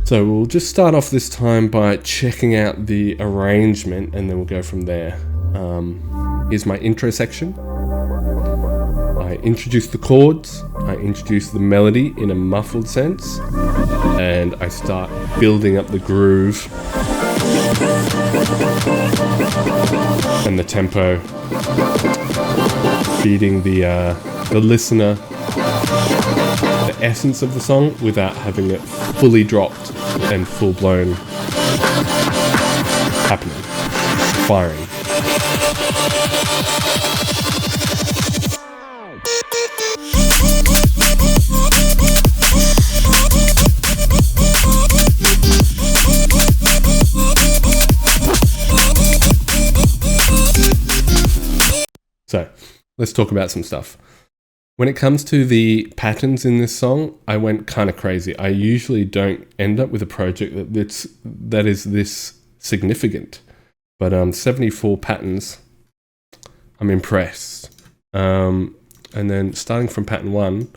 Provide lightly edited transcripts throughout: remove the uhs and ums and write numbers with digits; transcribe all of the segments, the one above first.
So we'll just start off this time by checking out the arrangement and then we'll go from there. Here's my intro section. I introduce the chords, I introduce the melody in a muffled sense, and I start building up the groove and the tempo, feeding the listener the essence of the song without having it fully dropped and full-blown happening, firing. So, let's talk about some stuff. When it comes to the patterns in this song, I went kind of crazy. I usually don't end up with a project that is this significant. But 74 patterns, I'm impressed. And then starting from pattern 1,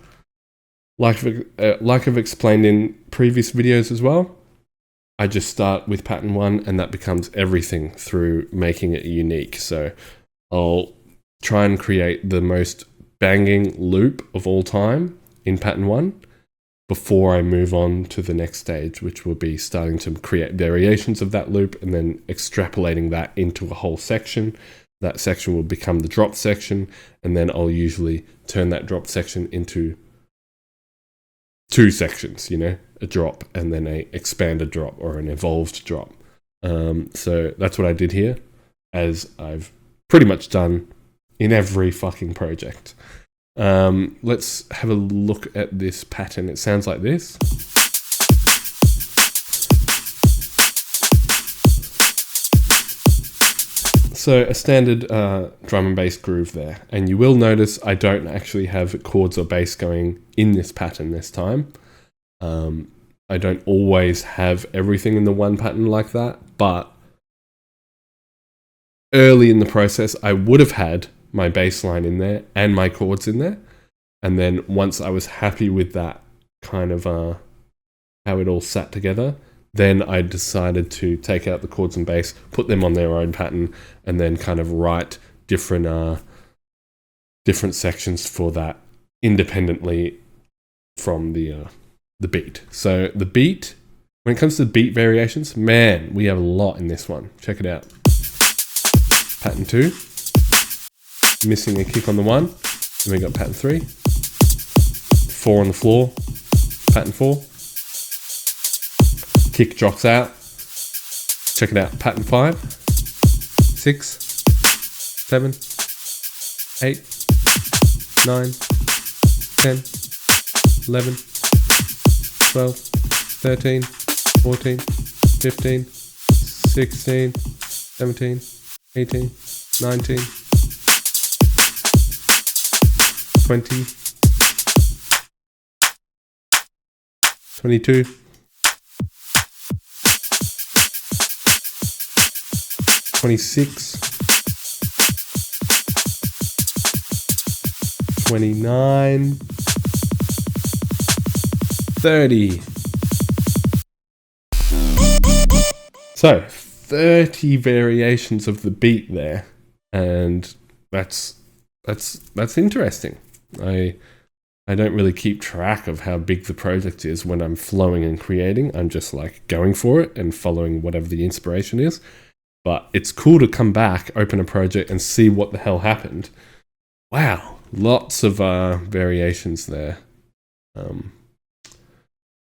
like I've explained in previous videos as well, I just start with pattern 1 and that becomes everything through making it unique. So I'll try and create the most banging loop of all time in pattern 1 before I move on to the next stage, which will be starting to create variations of that loop and then extrapolating that into a whole section. That section will become the drop section, and then I'll usually turn that drop section into 2 sections, a drop and then a expanded drop or an evolved drop. So that's what I did here, as I've pretty much done in every fucking project. Let's have a look at this pattern. It sounds like this. So a standard drum and bass groove there. And you will notice I don't actually have chords or bass going in this pattern this time. I don't always have everything in the one pattern like that, but early in the process I would have had my bass line in there and my chords in there. And then once I was happy with that kind of how it all sat together, then I decided to take out the chords and bass, put them on their own pattern, and then kind of write different sections for that independently from the beat. So the beat, when it comes to the beat variations, man, we have a lot in this one. Check it out. Pattern 2. Missing a kick on the 1, then we got pattern 3, 4 on the floor, pattern 4, kick drops out, check it out, pattern 5, 6, 7, 8, 9, 10, 11, 12, 13, 14, 15, 16, 17, 18, 19, 20, 22, 26, 29, 30. So 30 variations of the beat there, and that's interesting. I don't really keep track of how big the project is when I'm flowing and creating. I'm just like going for it and following whatever the inspiration is. But it's cool to come back, open a project, and see what the hell happened. Wow, lots of variations there.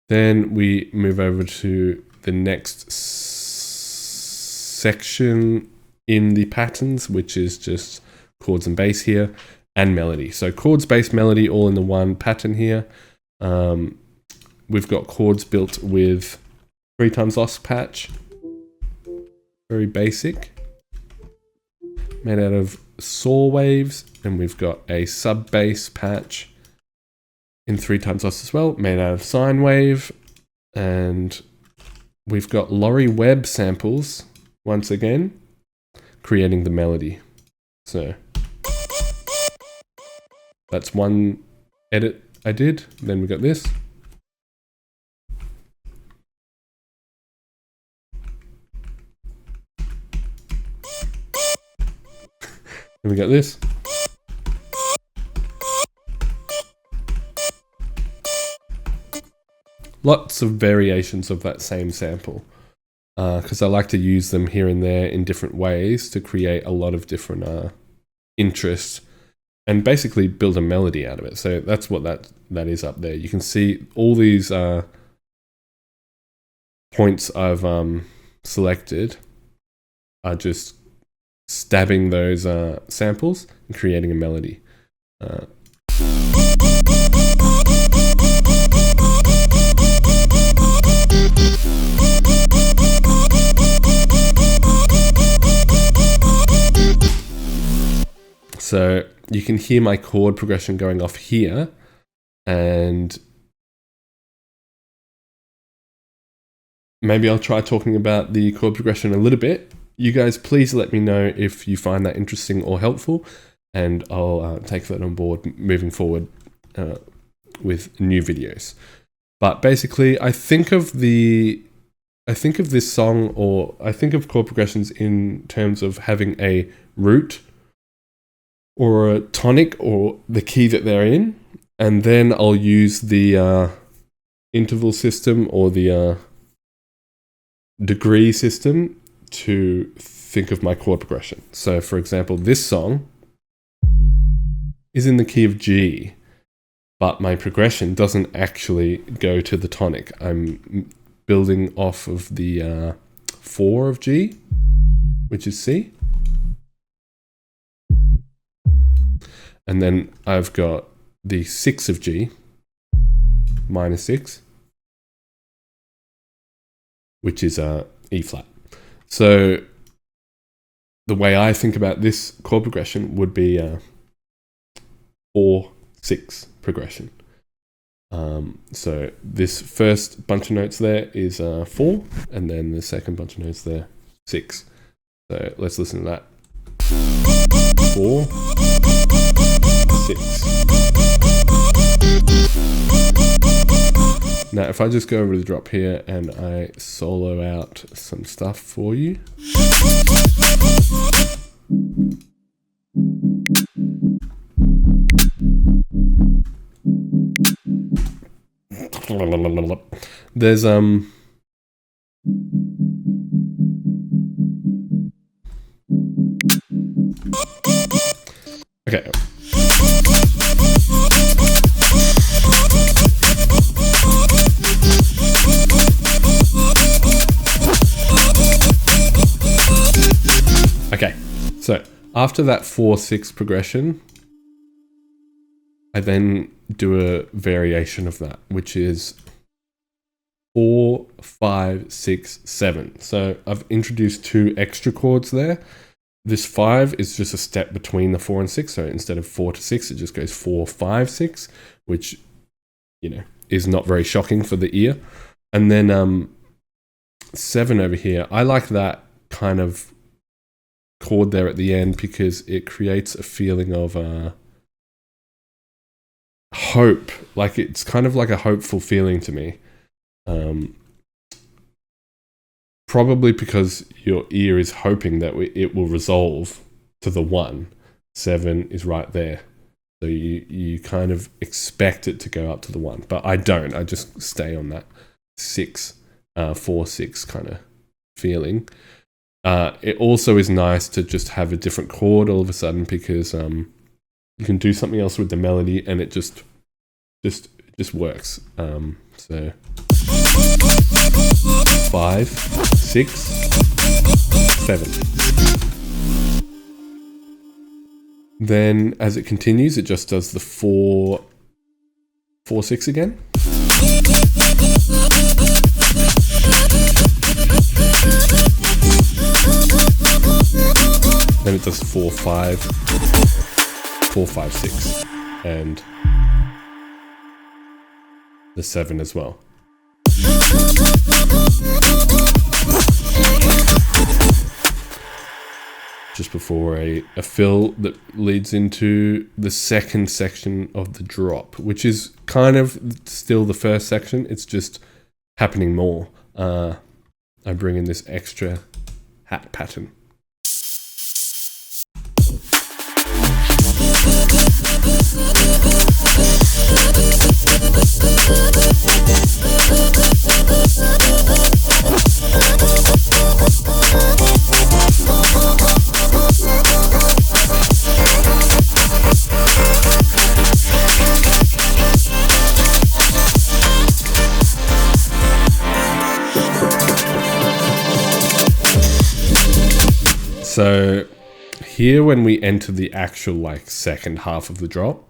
Then we move over to the next section in the patterns, which is just chords and bass here, and melody. So chords, bass, melody, all in the one pattern here. We've got chords built with 3 times loss patch. Very basic. Made out of saw waves. And we've got a sub bass patch in 3 times loss as well, made out of sine wave. And we've got Laurie Webb samples, once again, creating the melody. So that's one edit I did. Then we got this. And we got this. Lots of variations of that same sample, because I like to use them here and there in different ways to create a lot of different interests and basically build a melody out of it. So that's what that is up there. You can see all these points I've selected are just stabbing those samples and creating a melody. So you can hear my chord progression going off here, and maybe I'll try talking about the chord progression a little bit. You guys, please let me know if you find that interesting or helpful, and I'll take that on board moving forward with new videos. But basically, I think of this song, or I think of chord progressions in terms of having a root or a tonic or the key that they're in, and then I'll use the interval system or the degree system to think of my chord progression. So for example, this song is in the key of G, but my progression doesn't actually go to the tonic. I'm building off of the 4 of G, which is C. And then I've got the 6 of G, minor 6, which is E flat. So the way I think about this chord progression would be 4-6 progression. So this first bunch of notes there is 4, and then the second bunch of notes there, 6. So let's listen to that. 4, 6. Now, if I just go over to the drop here and I solo out some stuff for you. There's okay. Okay, so after that 4-6 progression, I then do a variation of that, which is 4, 5, 6, 7. So I've introduced 2 extra chords there. This 5 is just a step between the 4 and 6. So instead of 4 to 6, it just goes 4, 5, 6, which, you know, is not very shocking for the ear. And then 7 over here, I like that kind of chord there at the end because it creates a feeling of hope. Like it's kind of like a hopeful feeling to me. Probably because your ear is hoping that it will resolve to the 1. 7 is right there. So you kind of expect it to go up to the 1. But I don't. I just stay on that 6, 4, 6 kind of feeling. It also is nice to just have a different chord all of a sudden because you can do something else with the melody and it just works. So 5, 6, 7. Then as it continues, it just does the 4, 4, 6 again. Then it does 4, 5, 4, 5, 6, and the 7 as well. Just before a fill that leads into the second section of the drop, which is kind of still the first section. It's just happening more. I bring in this extra hat pattern. So here when we enter the actual like second half of the drop,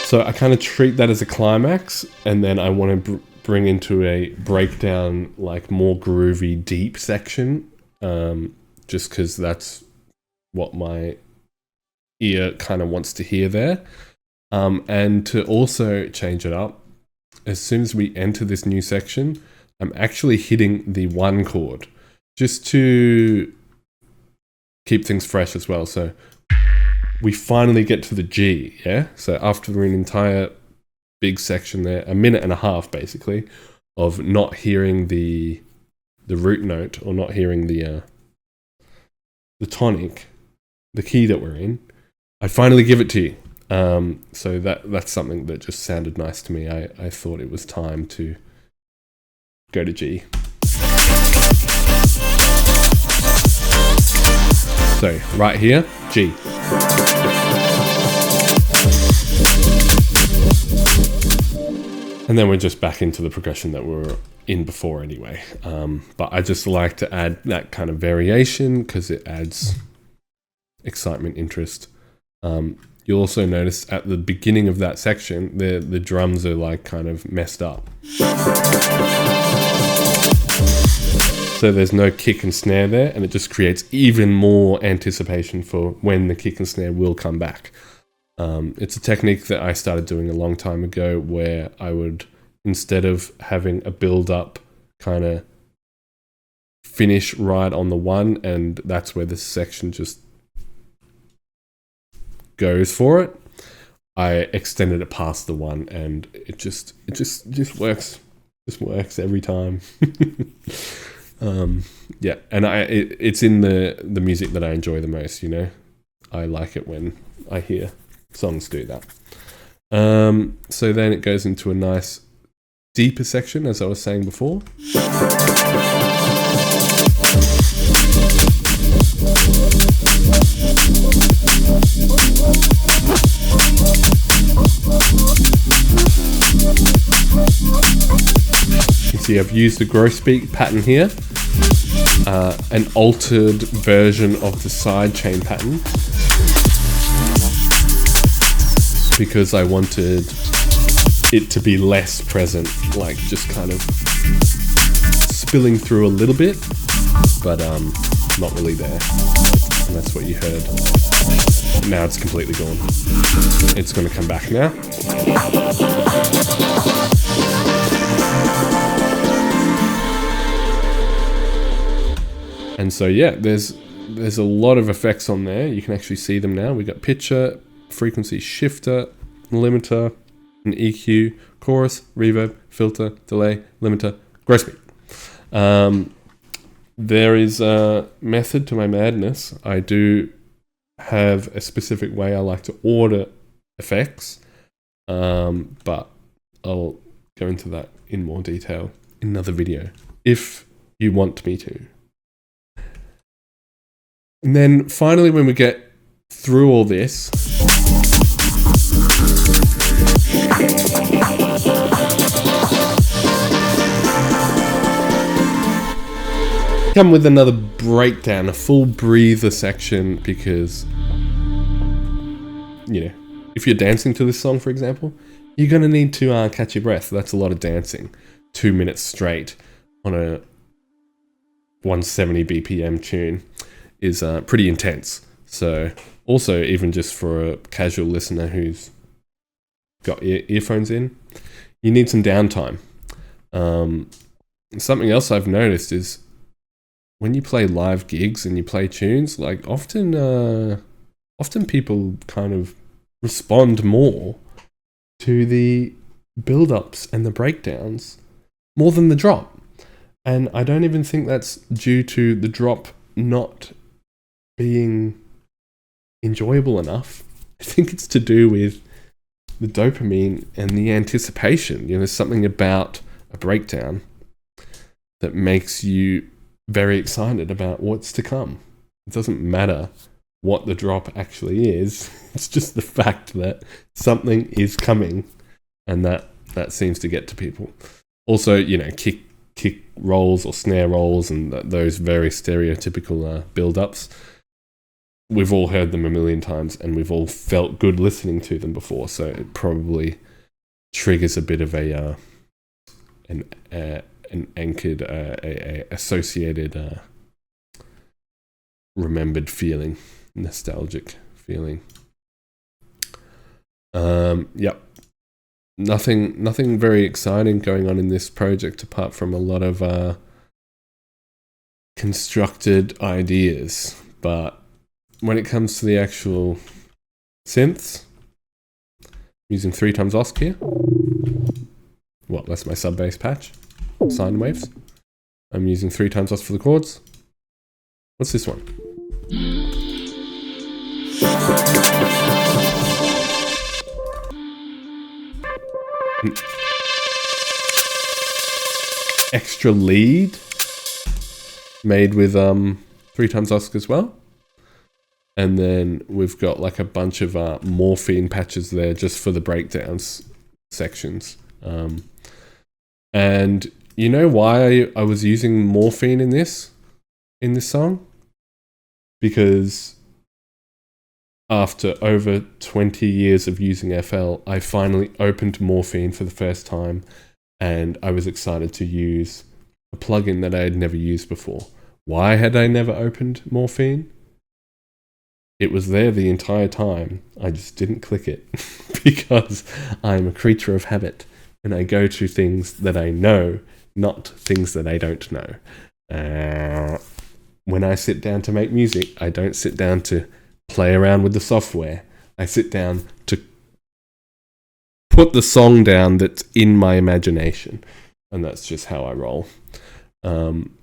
so I kind of treat that as a climax, and then I want to bring into a breakdown, like more groovy, deep section, just because that's what my ear kind of wants to hear there. And to also change it up, as soon as we enter this new section, I'm actually hitting the 1 chord, just to keep things fresh as well. So we finally get to the G, yeah? So after an entire big section there, a minute and a half basically, of not hearing the root note, or not hearing the tonic, the key that we're in, I finally give it to you. So that's something that just sounded nice to me. I thought it was time to go to G. So right here, G. And then we're just back into the progression that we were in before anyway. But I just like to add that kind of variation because it adds excitement, interest. You'll also notice at the beginning of that section, the drums are like kind of messed up. So there's no kick and snare there, and it just creates even more anticipation for when the kick and snare will come back. It's a technique that I started doing a long time ago, where I would, instead of having a build-up, kind of finish right on the 1, and that's where this section just goes for it, I extended it past the 1, and it just works. Just works every time. Yeah, and it's in the music that I enjoy the most, you know. I like it when I hear songs do that. So then it goes into a nice deeper section, as I was saying before. You can see I've used the grosbeak pattern here, an altered version of the sidechain pattern, because I wanted it to be less present, like just kind of spilling through a little bit, but not really there. And that's what you heard. Now it's completely gone. It's going to come back now. And so yeah, there's a lot of effects on there. You can actually see them now. We got pitcher, frequency shifter, limiter, an EQ, chorus, reverb, filter, delay, limiter, grosbeak. There is a method to my madness. I do have a specific way I like to order effects, but I'll go into that in more detail in another video if you want me to. And then finally, when we get through all this, come with another breakdown, a full breather section, because, you know, if you're dancing to this song, for example, you're going to need to catch your breath. That's a lot of dancing. 2 minutes straight on a 170 BPM tune is pretty intense. So also, even just for a casual listener who's got earphones in, you need some downtime. Something else I've noticed is when you play live gigs and you play tunes, like often people kind of respond more to the build-ups and the breakdowns more than the drop. And I don't even think that's due to the drop not being enjoyable enough. I think it's to do with the dopamine and the anticipation. You know, there's something about a breakdown that makes you very excited about what's to come. It doesn't matter what the drop actually is. It's just the fact that something is coming, and that That seems to get to people. Also, you know, kick rolls or snare rolls and those very stereotypical build-ups. We've all heard them a million times, and we've all felt good listening to them before. So it probably triggers a bit of an anchored, associated, remembered feeling, nostalgic feeling. Yep. Nothing very exciting going on in this project apart from a lot of constructed ideas. But when it comes to the actual synths, I'm using 3x OSC here. Well, that's my sub bass patch. Sine waves. I'm using 3x OSC for the chords. What's this one? Extra lead made with 3x OSC as well. And then we've got like a bunch of morphine patches there just for the breakdowns sections. And you know why I was using morphine in this song? Because after over 20 years of using FL, I finally opened Morphine for the first time, and I was excited to use a plugin that I had never used before. Why had I never opened Morphine? It was there the entire time. I just didn't click it because I'm a creature of habit, and I go to things that I know, not things that I don't know. When I sit down to make music, I don't sit down to play around with the software. I sit down to put the song down that's in my imagination, and that's just how I roll.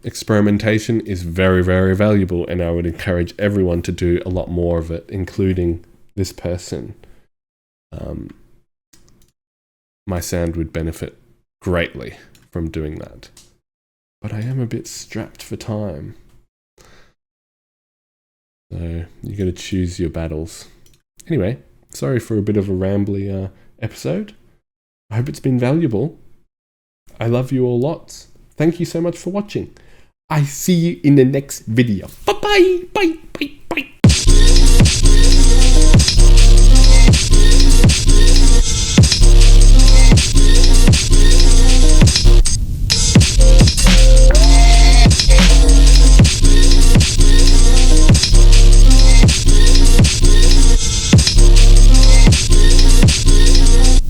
Experimentation is very, very valuable, and I would encourage everyone to do a lot more of it, including this person. My sound would benefit greatly from doing that, but I am a bit strapped for time. So you got to choose your battles. Anyway, sorry for a bit of a rambly episode. I hope it's been valuable. I love you all lots. Thank you so much for watching. I see you in the next video. Bye-bye. Bye. Bye.